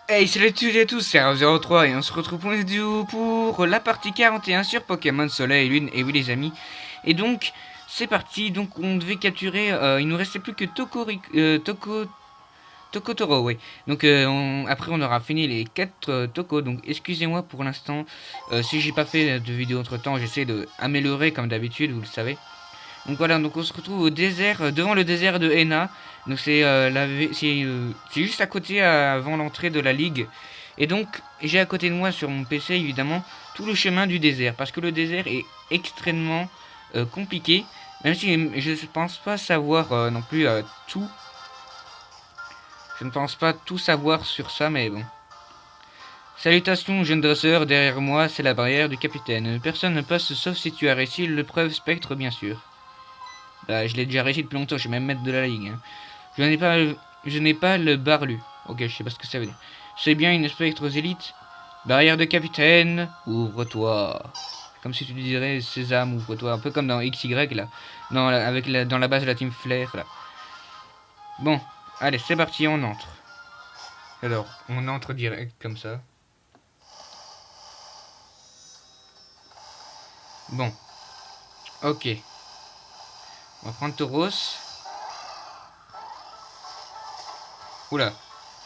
Hey, salut à toutes et à tous, c'est R03 et on se retrouve pour la partie 41 sur Pokémon Soleil et Lune. Et oui les amis, et donc c'est parti, donc on devait capturer, il nous restait plus que Tokotoro, oui. Donc après on aura fini les 4 Toko, donc excusez-moi pour l'instant si j'ai pas fait de vidéo entre temps, j'essaie de améliorer comme d'habitude, vous le savez. Donc voilà, donc on se retrouve au désert, devant le désert de Henna. Donc c'est juste à côté, avant l'entrée de la ligue. Et donc j'ai à côté de moi sur mon PC évidemment tout le chemin du désert, parce que le désert est extrêmement compliqué. Même si je ne pense pas savoir non plus tout. Je ne pense pas tout savoir sur ça, mais bon. Salutations, jeune dresseur, derrière moi c'est la barrière du capitaine. Personne ne passe sauf si tu as réussi l'épreuve spectre, bien sûr. Bah, je l'ai déjà réussi depuis longtemps, je suis même maître de la ligue. Hein. Je n'ai pas le barlu. Ok, je sais pas ce que ça veut dire. C'est bien une spectre élite. Barrière de capitaine, ouvre-toi. Comme si tu dirais Sésame, ouvre-toi. Un peu comme dans XY là. Dans la base de la team Flair là. Bon, allez, c'est parti, on entre. Alors, on entre direct comme ça. Bon, ok. On va prendre Tauros. Oula,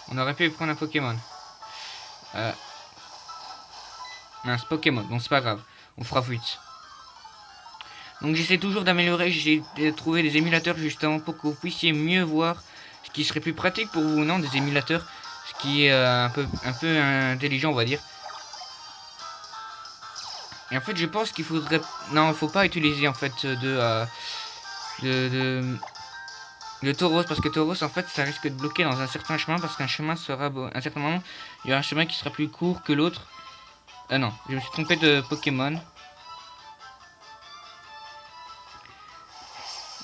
on aurait pu prendre un Pokémon. Euh, Mince, Pokémon, bon c'est pas grave, on fera fuite. Donc j'essaie toujours d'améliorer, j'essaie de trouver des émulateurs justement pour que vous puissiez mieux voir, ce qui serait plus pratique pour vous, non, des émulateurs, ce qui est un peu intelligent on va dire. Et en fait je pense qu'il faudrait, non, faut pas utiliser en fait de Tauros, parce que Tauros en fait ça risque de bloquer dans un certain chemin, parce qu'un chemin sera, à un certain moment, il y aura un chemin qui sera plus court que l'autre. Ah non, je me suis trompé de Pokémon.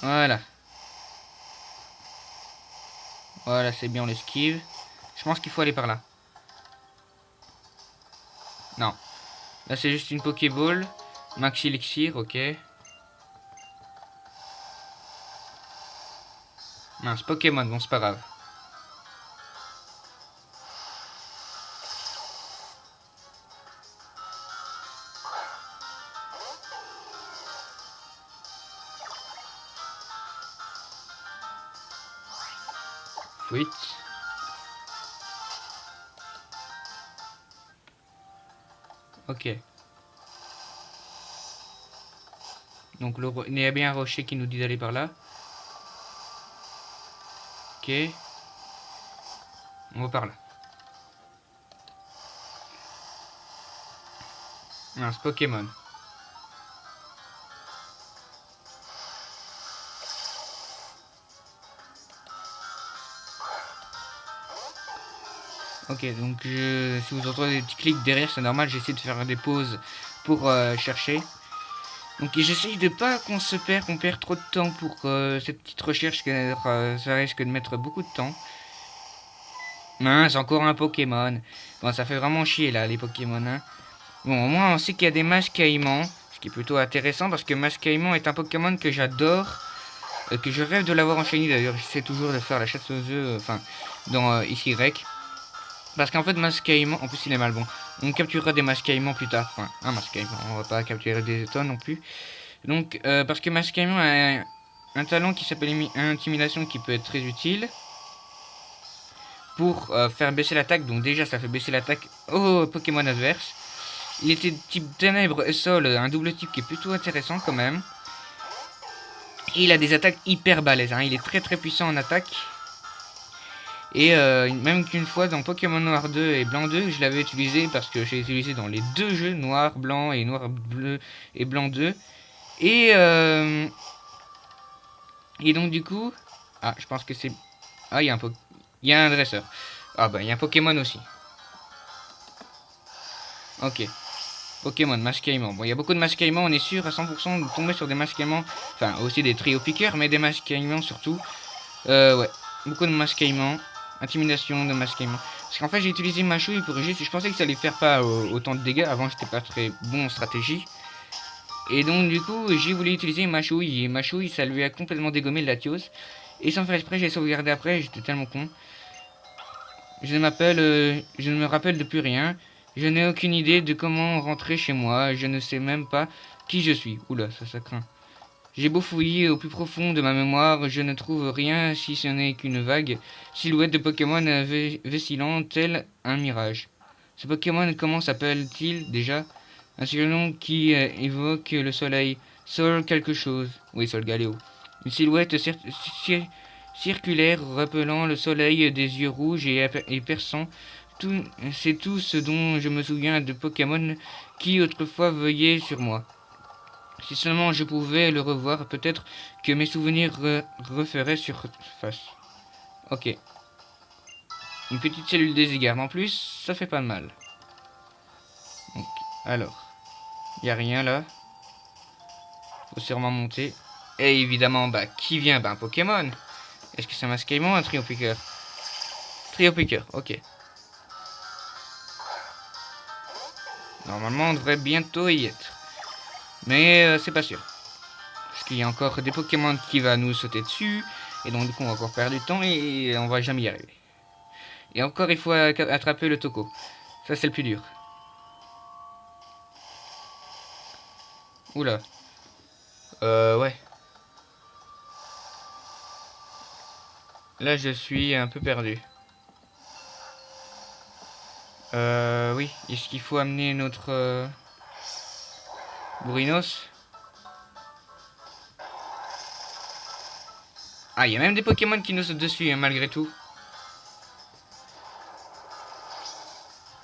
Voilà. Voilà, c'est bien, on l'esquive. Je pense qu'il faut aller par là. Non. Là, c'est juste une Pokéball. Max Elixir, ok. Mince, Pokémon, bon, c'est pas grave. Fuite. Ok. Donc, il y a bien un rocher qui nous dit d'aller par là. Ok. On va par là. Mince, Pokémon. Ok, donc si vous entendez des petits clics derrière, c'est normal, j'essaie de faire des pauses pour chercher. Donc j'essaye de pas qu'on se perd, qu'on perd trop de temps pour cette petite recherche, car ça risque de mettre beaucoup de temps. Mince, encore un Pokémon. Bon, ça fait vraiment chier là, les Pokémon. Hein. Bon, au moins on sait qu'il y a des Mascaïmans, ce qui est plutôt intéressant parce que Mascaïman est un Pokémon que j'adore, que je rêve de l'avoir enchaîné d'ailleurs. J'essaie toujours de faire la chasse aux œufs, enfin, dans XY. Parce qu'en fait, Mascaïman, en plus il est mal bon. On capturera des Mascaïmans plus tard. Enfin, un Mascaïman, on va pas capturer des tonnes non plus. Donc, parce que Mascaïman a un talent qui s'appelle Intimidation qui peut être très utile pour faire baisser l'attaque. Donc déjà ça fait baisser l'attaque au Pokémon adverse. Il était type ténèbres et sol, un double type qui est plutôt intéressant quand même. Et il a des attaques hyper balèzes, hein. Il est très très puissant en attaque. Et même qu'une fois dans Pokémon Noir 2 et Blanc 2, je l'avais utilisé parce que j'ai utilisé dans les deux jeux, Noir, Blanc et Noir, Bleu et Blanc 2. Et donc du coup... Ah, je pense que c'est... Ah, il y a un dresseur. Ah bah, il y a un Pokémon aussi. Ok. Pokémon, Mascaïman. Bon, il y a beaucoup de Mascaïman, on est sûr à 100% de tomber sur des Mascaïman. Enfin, aussi des trio piqueurs, mais des Mascaïman surtout. Ouais. Beaucoup de Mascaïman. Intimidation de Mascaïman. Parce qu'en fait, j'ai utilisé Machouille pour juste. Je pensais que ça allait faire pas autant de dégâts. Avant, j'étais pas très bon en stratégie. Et donc, du coup, j'ai voulu utiliser Machouille. Et Machouille, ça lui a complètement dégommé le Latios. Et sans faire exprès, j'ai sauvegardé après. J'étais tellement con. Je ne me rappelle de plus rien. Je n'ai aucune idée de comment rentrer chez moi. Je ne sais même pas qui je suis. Oula, ça craint. J'ai beau fouiller au plus profond de ma mémoire, je ne trouve rien si ce n'est qu'une vague silhouette de Pokémon vacillant tel un mirage. Ce Pokémon, comment s'appelle-t-il déjà? Un surnom qui évoque le soleil. Sol quelque chose. Oui, Sol Galéo. Une silhouette circulaire rappelant le soleil, des yeux rouges et perçants. C'est tout ce dont je me souviens de Pokémon qui autrefois veillaient sur moi. Si seulement je pouvais le revoir, peut-être que mes souvenirs referaient surface. Ok. Une petite cellule désiguarde en plus, ça fait pas de mal. Donc, alors. Y a rien là. Faut sûrement monter. Et évidemment, bah, qui vient? Bah, un Pokémon. Est-ce que c'est un Masquemon ou un Triopiqueur? Triopiqueur, ok. Normalement, on devrait bientôt y être. Mais c'est pas sûr. Parce qu'il y a encore des Pokémon qui vont nous sauter dessus. Et donc, du coup, on va encore perdre du temps et on va jamais y arriver. Et encore, il faut attraper le Toko. Ça, c'est le plus dur. Oula. Ouais. Là, je suis un peu perdu. Oui. Est-ce qu'il faut amener notre Bourrinos? Ah, il y a même des Pokémon qui nous sautent dessus, hein, malgré tout.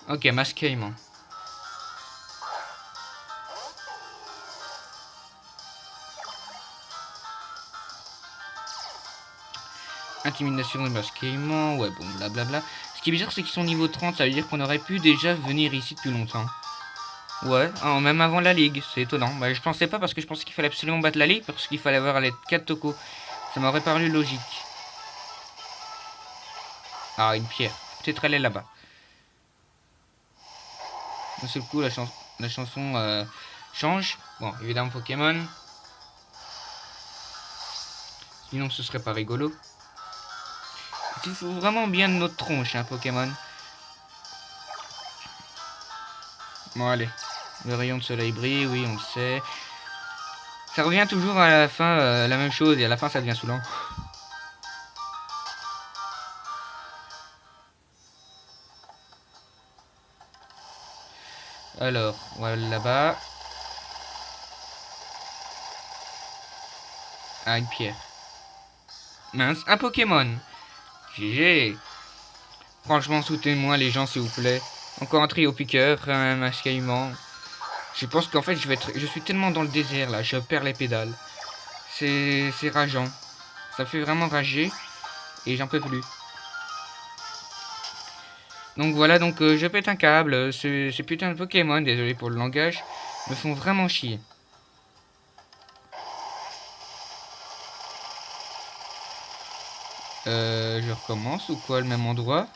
Ok, Masquemon. Intimidation de Masquemon, ouais, bon, blablabla. Ce qui est bizarre, c'est qu'ils sont niveau 30, ça veut dire qu'on aurait pu déjà venir ici depuis longtemps. Ouais, même avant la ligue, c'est étonnant. Bah, je pensais pas parce que je pensais qu'il fallait absolument battre la ligue parce qu'il fallait avoir les 4 tokos. Ça m'aurait paru logique. Ah, une pierre. Peut-être elle est là-bas. D'un seul coup, la chanson change. Bon, évidemment, Pokémon. Sinon, ce serait pas rigolo. Il faut vraiment bien de notre tronche, hein, Pokémon. Bon, allez. Le rayon de soleil brille, oui, on le sait. Ça revient toujours à la fin, la même chose, et à la fin, ça devient saoulant. Alors, voilà là-bas. Ah, une pierre. Mince, un Pokémon. GG. Franchement, soutenez-moi les gens, s'il vous plaît. Encore un trio piqueur, un masquement. Je pense qu'en fait, je suis tellement dans le désert, là. Je perds les pédales. C'est rageant. Ça fait vraiment rager. Et j'en peux plus. Donc voilà, donc je pète un câble. Ces putains de Pokémon, désolé pour le langage, me font vraiment chier. Je recommence ou quoi, le même endroit?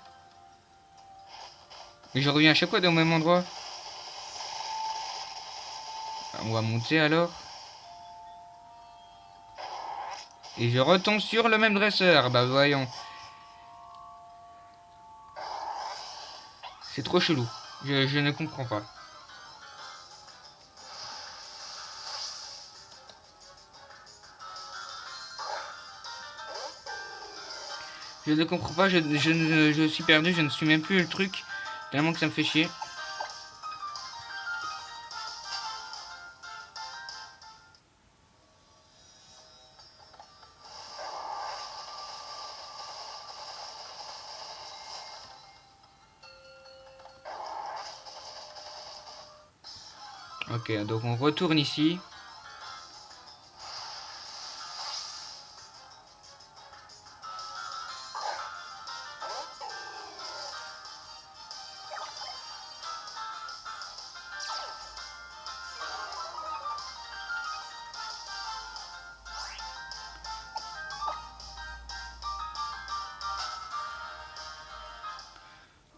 Mais je reviens à chaque fois au même endroit. On va monter alors. Et je retombe sur le même dresseur. Bah voyons. C'est trop chelou. Je ne comprends pas. Je ne comprends pas. Je suis perdu. Je ne suis même plus le truc. Tellement que ça me fait chier. Ok, donc on retourne ici.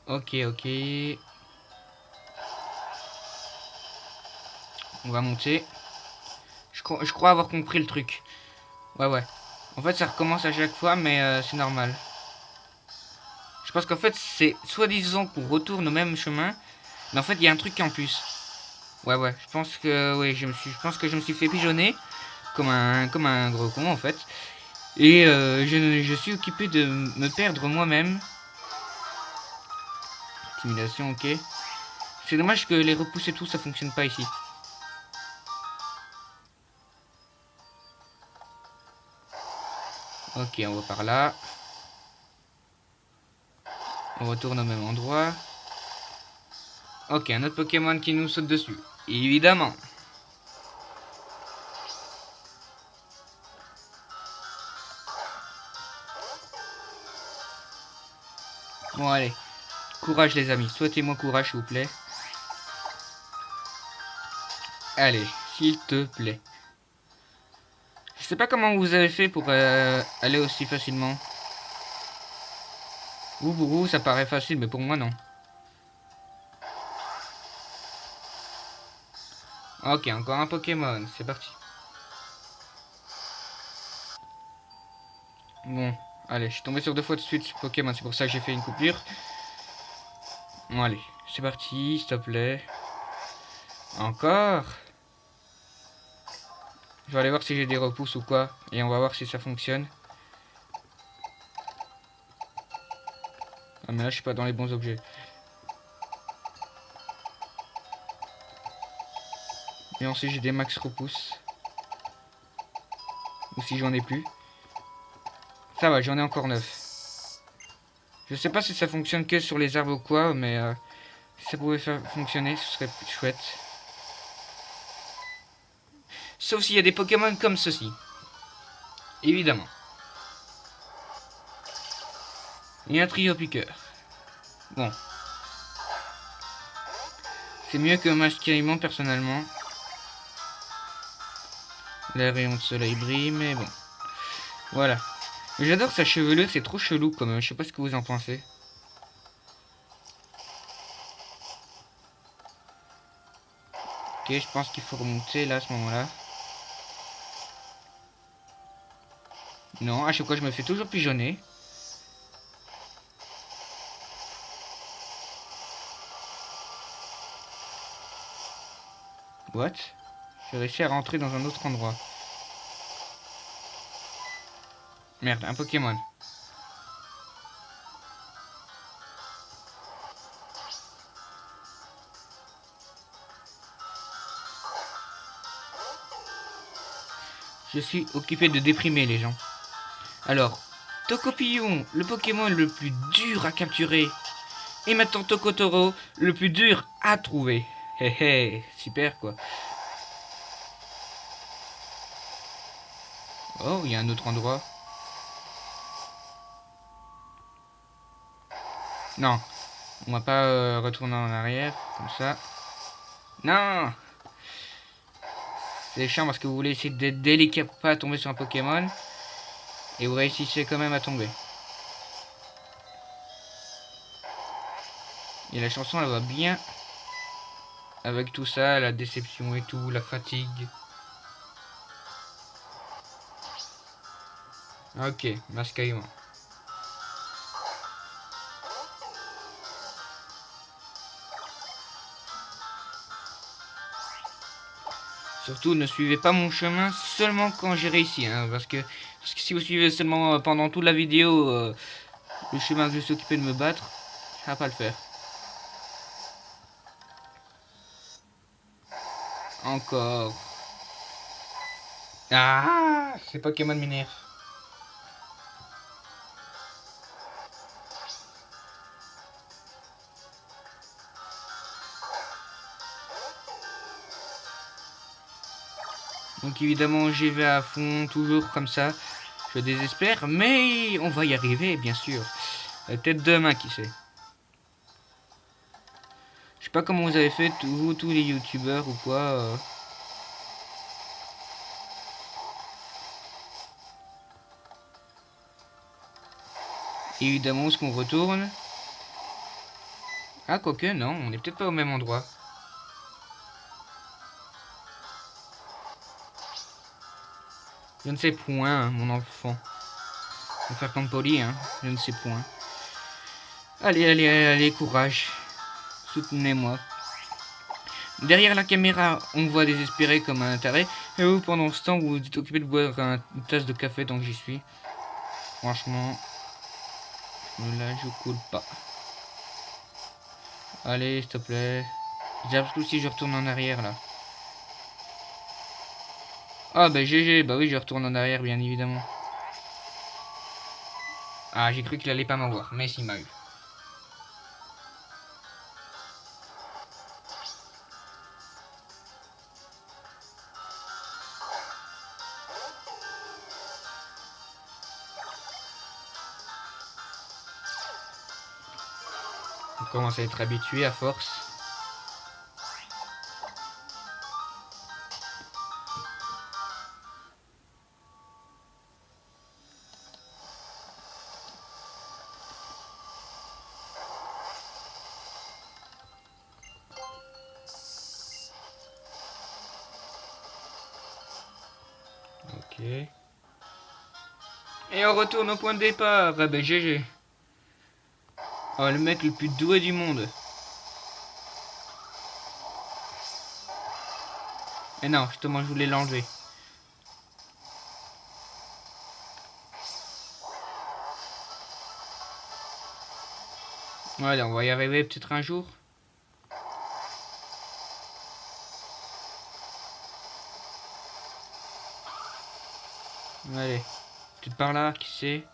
Ok, ok. On va monter. Je crois avoir compris le truc. Ouais, ouais. En fait, ça recommence à chaque fois, mais c'est normal. Je pense qu'en fait, c'est soi-disant qu'on retourne au même chemin. Mais en fait, il y a un truc en plus. Ouais, je pense que oui, je pense que je me suis fait pigeonner comme un gros con en fait. Et je suis occupé de me perdre moi-même. Intimidation, ok. C'est dommage que les repousses et tout, ça fonctionne pas ici. Ok, on va par là. On retourne au même endroit. Ok, un autre Pokémon qui nous saute dessus. Évidemment. Bon, allez. Courage, les amis. Souhaitez-moi courage, s'il vous plaît. Allez, s'il te plaît. Je sais pas comment vous avez fait pour aller aussi facilement. Vous, pour vous, ça paraît facile, mais pour moi, non. Ok, encore un Pokémon. C'est parti. Bon, allez, je suis tombé sur 2 fois de suite ce Pokémon. C'est pour ça que j'ai fait une coupure. Bon, allez, c'est parti, s'il te plaît. Encore. Je vais aller voir si j'ai des repousses ou quoi. Et on va voir si ça fonctionne. Ah, mais là, je suis pas dans les bons objets. Et ensuite, j'ai des max repousses. Ou si j'en ai plus. Ça va, j'en ai encore 9. Je sais pas si ça fonctionne que sur les arbres ou quoi, mais si ça pouvait faire fonctionner, ce serait chouette. Sauf s'il y a des Pokémon comme ceci. Évidemment. Et un trio piqueur. Bon. C'est mieux que Masqueriment personnellement. Les rayons de soleil brillent, mais bon. Voilà. J'adore sa chevelure, c'est trop chelou quand même. Je sais pas ce que vous en pensez. Ok, je pense qu'il faut remonter là à ce moment-là. Non, à chaque fois je me fais toujours pigeonner. What? J'ai réussi à rentrer dans un autre endroit. Merde, un Pokémon. Je suis occupé de déprimer les gens. Alors, Tocopillon, le Pokémon le plus dur à capturer. Et maintenant Tokotoro, le plus dur à trouver. Hé hé, super quoi. Oh, il y a un autre endroit. Non, on va pas retourner en arrière, comme ça. Non! C'est chiant parce que vous voulez essayer d'être délicat pour pas tomber sur un Pokémon. Et vous réussissez quand même à tomber. Et la chanson, elle va bien. Avec tout ça, la déception et tout, la fatigue. Ok, Mascaïman. Surtout, ne suivez pas mon chemin seulement quand j'ai réussi. Hein, parce que si vous suivez seulement pendant toute la vidéo le chemin que je suis occupé de me battre, ça va pas le faire. Encore. Ah, c'est Pokémon m'énerve. Donc évidemment, j'y vais à fond, toujours comme ça. Je désespère, mais on va y arriver, bien sûr. Peut-être demain, qui sait. Je sais pas comment vous avez fait, vous, tous les youtubeurs ou quoi. Évidemment, où est-ce qu'on retourne? Ah, quoique, non, on est peut-être pas au même endroit. Je ne sais point, hein, mon enfant. Faut faire comme poli, hein. Je ne sais point. Allez, allez, allez, courage. Soutenez-moi. Derrière la caméra, on me voit désespéré comme un taré. Et vous, pendant ce temps, vous êtes occupé de boire une tasse de café tant que j'y suis. Franchement, là, je coule pas. Allez, s'il te plaît. J'absous si je retourne en arrière, là. Ah, bah GG, bah oui, je retourne en arrière, bien évidemment. Ah, j'ai cru qu'il allait pas m'avoir, mais s'il m'a eu. On commence à être habitué à force. Ok. Et on retourne au point de départ. Ah bah GG. Oh, le mec le plus doué du monde. Mais non, justement, je voulais l'enlever. Voilà, on va y arriver peut-être un jour. Allez, peut-être par là, qui sait.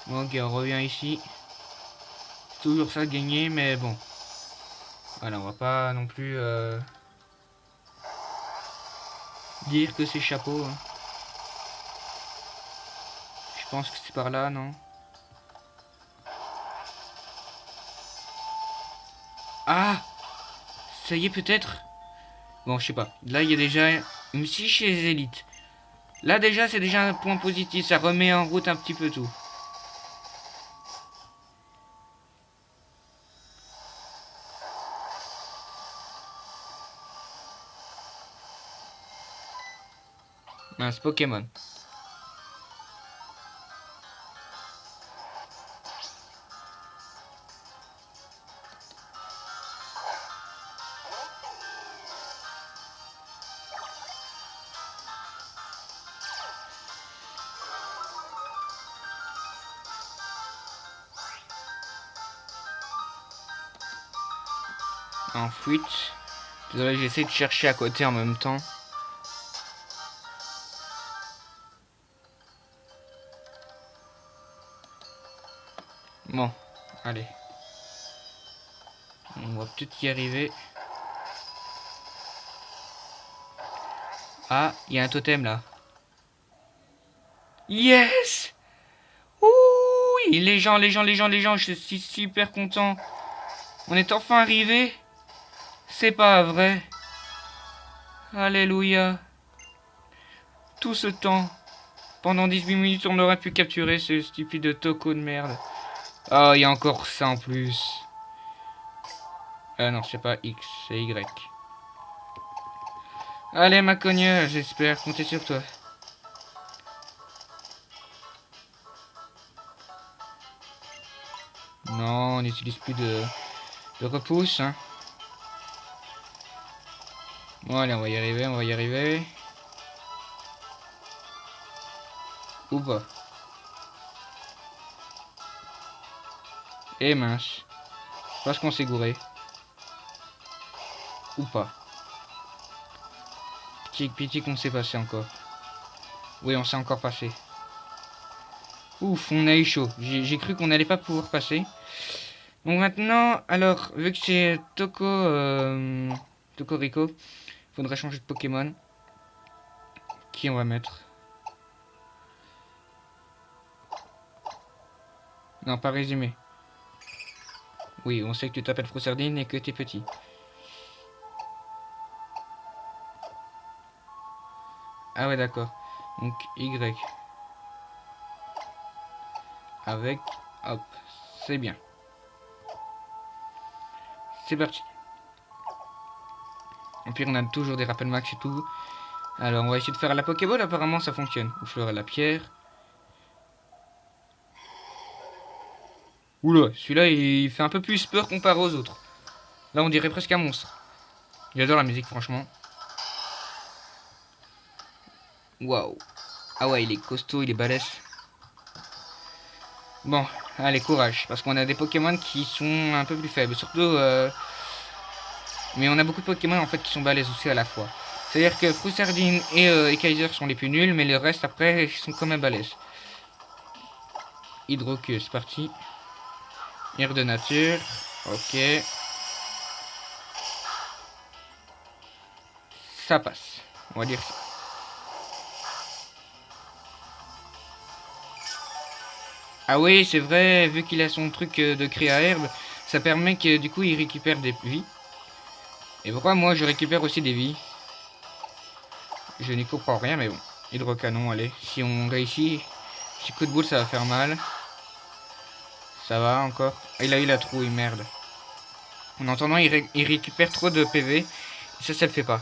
Bon, ok, on revient ici. C'est toujours ça de gagner, mais bon. Voilà, on va pas non plus dire que c'est chapeau. Hein. Je pense que c'est par là, non? Ah! Ça y est, peut-être? Bon, je sais pas. Là, il y a déjà une 6 chez les élites. Là, déjà, c'est déjà un point positif. Ça remet en route un petit peu tout. Mince, Pokémon. En fuite. Désolé, j'essaie de chercher à côté en même temps. Bon, allez. On va peut-être y arriver. Ah, il y a un totem là. Yes! Ouh, les gens, je suis super content. On est enfin arrivé. C'est pas vrai. Alléluia. Tout ce temps. Pendant 18 minutes, on aurait pu capturer ce stupide toco de merde. Oh, il y a encore ça en plus. Ah non, c'est pas X, c'est Y. Allez, ma cogne, j'espère compter sur toi. Non, on n'utilise plus de repousse. Hein. Bon, allez, on va y arriver, on va y arriver. Ou pas. Eh mince. Je pense qu'on s'est gouré. Ou pas. Pitié qu'on s'est passé encore. Oui, on s'est encore passé. Ouf, on a eu chaud. J'ai cru qu'on n'allait pas pouvoir passer. Donc maintenant, alors, vu que c'est Toco Rico, faudrait changer de Pokémon. Qui on va mettre? Non, pas résumé. Oui, on sait que tu t'appelles Froussardine et que t'es petit. Ah ouais, d'accord. Donc Y. Avec, hop, c'est bien. C'est parti. Au pire, on a toujours des rappels max et tout. Alors, on va essayer de faire la Pokéball. Apparemment, ça fonctionne. Ou fleur à la pierre. Oula, celui-là il fait un peu plus peur comparé aux autres. Là on dirait presque un monstre. J'adore la musique franchement. Waouh. Ah ouais, il est costaud, il est balèze. Bon, allez, courage. Parce qu'on a des Pokémon qui sont un peu plus faibles. Surtout... mais on a beaucoup de Pokémon en fait qui sont balèzes aussi à la fois. C'est-à-dire que Fruitardine et Kaiser sont les plus nuls, mais le reste après ils sont quand même balèzes. Hydroqueue, c'est parti. Air de nature. Ok. Ça passe. On va dire ça. Ah oui, c'est vrai, vu qu'il a son truc de créa herbe, ça permet que du coup il récupère des vies. Et pourquoi moi je récupère aussi des vies? Je n'y comprends rien, mais bon. Hydrocanon, allez. Si on réussit, si coup de boule ça va faire mal. Ça va encore. Ah, il a eu la trouille, merde. En entendant, il récupère trop de PV. Ça le fait pas.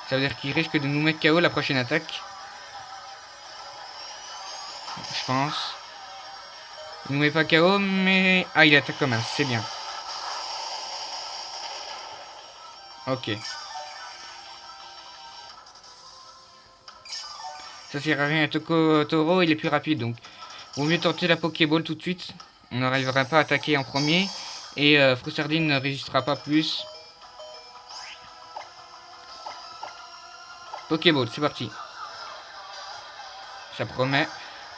Ça veut dire qu'il risque de nous mettre KO la prochaine attaque. Je pense. Il nous met pas KO, mais... Ah, il attaque quand même, c'est bien. Ok. Ça sert à rien. Toro, il est plus rapide, donc... Vaut mieux tenter la Pokéball tout de suite. On n'arrivera pas à attaquer en premier. Et Fruitardine ne résistera pas plus. Pokéball, c'est parti. Ça promet.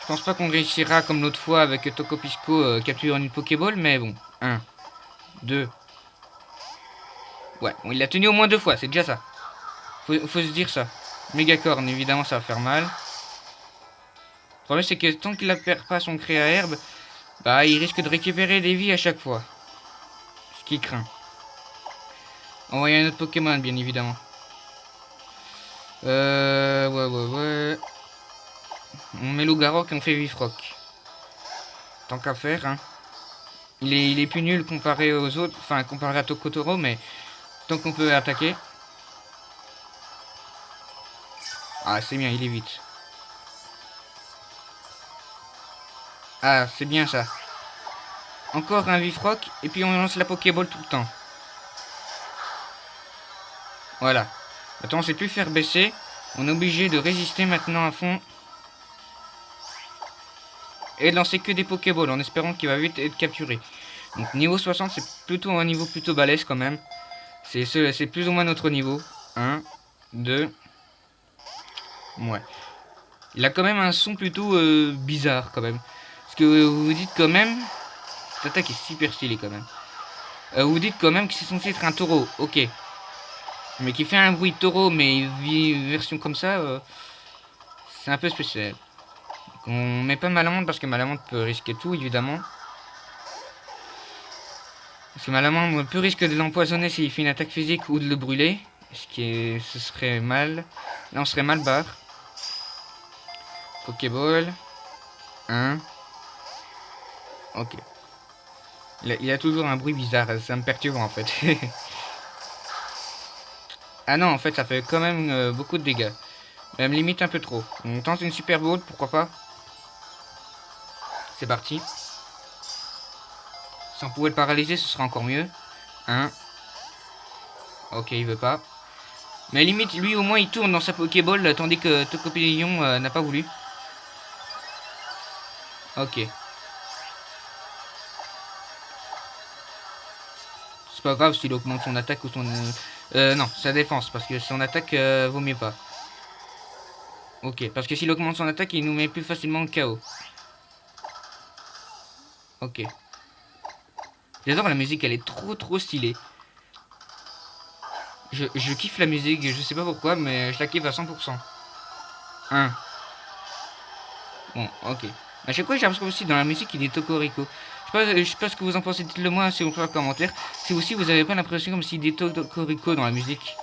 Je pense pas qu'on réussira comme l'autre fois avec Tokopisco capturer une Pokéball, mais bon. 1, 2. Ouais, bon, il l'a tenu au moins 2 fois, c'est déjà ça. Faut se dire ça. Mégacorn, évidemment, ça va faire mal. Le problème, c'est que tant qu'il ne perd pas son créa herbe, bah, il risque de récupérer des vies à chaque fois. Ce qui craint. Envoyer un autre Pokémon, bien évidemment. Ouais. On met Lougarok et on fait Vifroc. Tant qu'à faire, hein. Il est plus nul comparé aux autres, enfin comparé à Tokotoro, mais tant qu'on peut attaquer. Ah, c'est bien, il est vite. Ah, c'est bien ça. Encore un Vifroc, et puis on lance la Pokéball tout le temps. Voilà. Attends, on sait plus faire baisser. On est obligé de résister maintenant à fond. Et de lancer que des Pokéballs en espérant qu'il va vite être capturé. Donc niveau 60, c'est plutôt un niveau plutôt balèze quand même. C'est plus ou moins notre niveau. 1, 2. Ouais. Il a quand même un son plutôt bizarre quand même. Parce que vous vous dites quand même... Cette attaque est super stylée quand même. Vous vous dites quand même que c'est censé être un taureau. Ok. Mais qui fait un bruit de taureau, mais une version comme ça, c'est un peu spécial. Donc on met pas Malamande parce que Malamande peut risquer tout évidemment. Parce que Malamande peut risquer de l'empoisonner s'il fait une attaque physique ou de le brûler. Ce serait mal. Là on serait mal barre. Pokéball. 1. Ok. Il a toujours un bruit bizarre, ça me perturbe en fait. Ah non, en fait ça fait quand même beaucoup de dégâts. Même limite un peu trop. On tente une super bowl, pourquoi pas. C'est parti. Si on pouvait le paralyser, ce serait encore mieux. 1. Ok, il veut pas. Mais limite, lui au moins il tourne dans sa Pokéball, tandis que Tocopillon n'a pas voulu. Ok. C'est pas grave s'il augmente son attaque ou son... non, sa défense, parce que son attaque vaut mieux pas. Ok, parce que s'il augmente son attaque, il nous met plus facilement KO. Ok. J'adore la musique, elle est trop stylée. Je kiffe la musique, je sais pas pourquoi, mais je la kiffe à 100%. 1. Bon, ok. À chaque fois, j'ai l'impression aussi dans la musique, il est Tokoriko. Je sais pas ce que vous en pensez, dites-le moi si vous pouvez en commentaire. Si aussi vous avez pas l'impression comme s'il est Tokoriko dans la musique.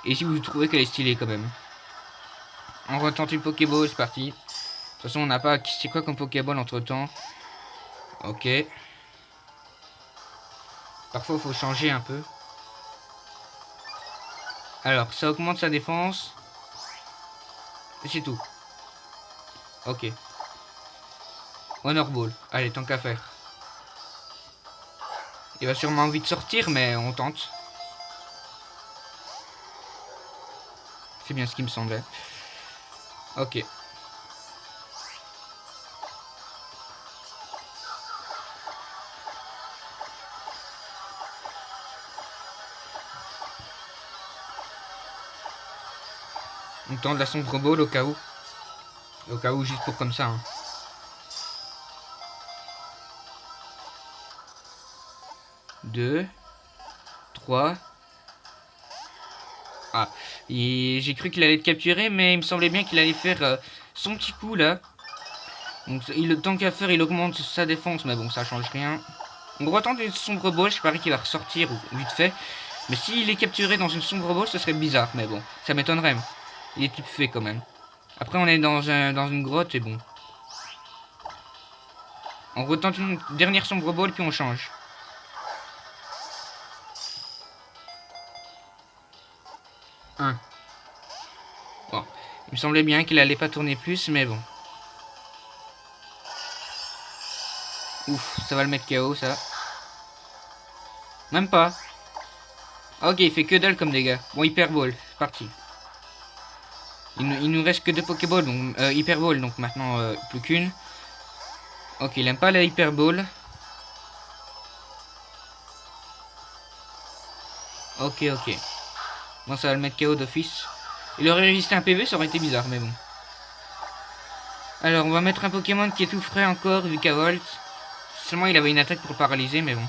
Et si vous trouvez qu'elle est stylée quand même. On retente une Pokéball, c'est parti. De toute façon, on n'a pas... C'est quoi comme Pokéball entre temps? Ok. Parfois, il faut changer un peu. Alors, ça augmente sa défense. Et c'est tout. Ok. Honor Ball. Allez, tant qu'à faire. Il va sûrement envie de sortir, mais on tente. C'est bien ce qui me semblait. Ok. On tente la sombre ball au cas où. Au cas où, juste pour comme ça. Hein. Deux. 3. Ah. J'ai cru qu'il allait te capturer, mais il me semblait bien qu'il allait faire son petit coup là. Donc tant qu'à faire, il augmente sa défense, mais bon, ça change rien. On retente une sombre ball, je parie qu'il va ressortir vite fait. Mais s'il est capturé dans une sombre ball, ce serait bizarre, mais bon, ça m'étonnerait. Il est type fait quand même. Après, on est dans une grotte et bon. On retente une dernière sombre ball, puis on change. Un. Bon, il me semblait bien qu'il allait pas tourner plus, mais bon. Ouf, ça va le mettre KO, ça. Même pas. Ok, il fait que dalle comme dégâts. Bon, Hyper Ball, c'est parti. Il nous reste que 2 Pokéballs, donc Hyper Ball, donc maintenant plus qu'une. Ok, il aime pas la Hyper Ball. Ok, ok. Bon, ça va le mettre KO d'office. Il aurait résisté un PV, ça aurait été bizarre, mais bon. Alors, on va mettre un Pokémon qui est tout frais encore, Vikavolt. Seulement, il avait une attaque pour le paralyser, mais bon.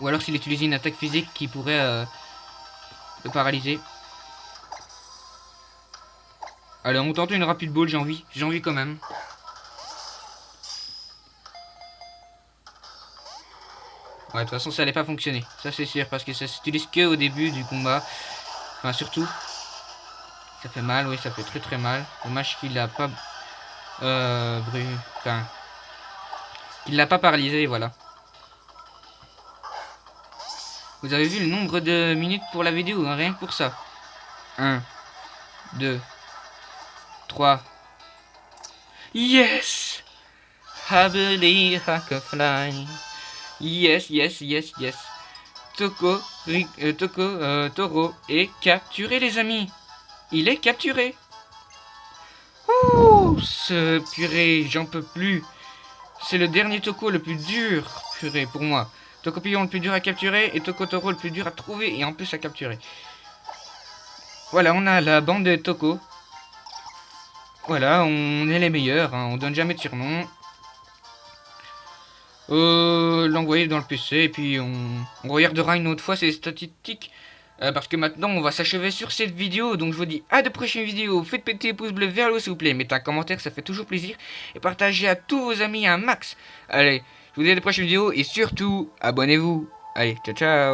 Ou alors s'il utilisait une attaque physique qui pourrait le paralyser. Allez, on tente une rapide ball, j'ai envie. J'ai envie quand même. Ouais, de toute façon, ça allait pas fonctionner. Ça, c'est sûr, parce que ça s'utilise que au début du combat. Enfin, surtout. Ça fait mal, oui, ça fait très très mal. Dommage qu'il l'a pas... Enfin... qu'il l'a pas paralysé, voilà. Vous avez vu le nombre de minutes pour la vidéo, hein, rien que pour ça. 1, 2, 3. Yes! I believe I can fly. Yes, yes, yes, yes. Toro est capturé, les amis. Il est capturé. Ouh, ce purée, j'en peux plus. C'est le dernier Toko le plus dur, purée, pour moi. Tokopillon le plus dur à capturer et Tokotoro le plus dur à trouver et en plus à capturer. Voilà, on a la bande de Toko. Voilà, on est les meilleurs, hein, on donne jamais de surnom. L'envoyer dans le PC et puis on regardera une autre fois ces statistiques. Parce que maintenant on va s'achever sur cette vidéo. Donc je vous dis à de prochaines vidéos. Faites péter les pouces bleus vers le haut s'il vous plaît. Mettez un commentaire, ça fait toujours plaisir. Et partagez à tous vos amis un max. Allez, je vous dis à de prochaines vidéos et surtout abonnez-vous. Allez, ciao ciao.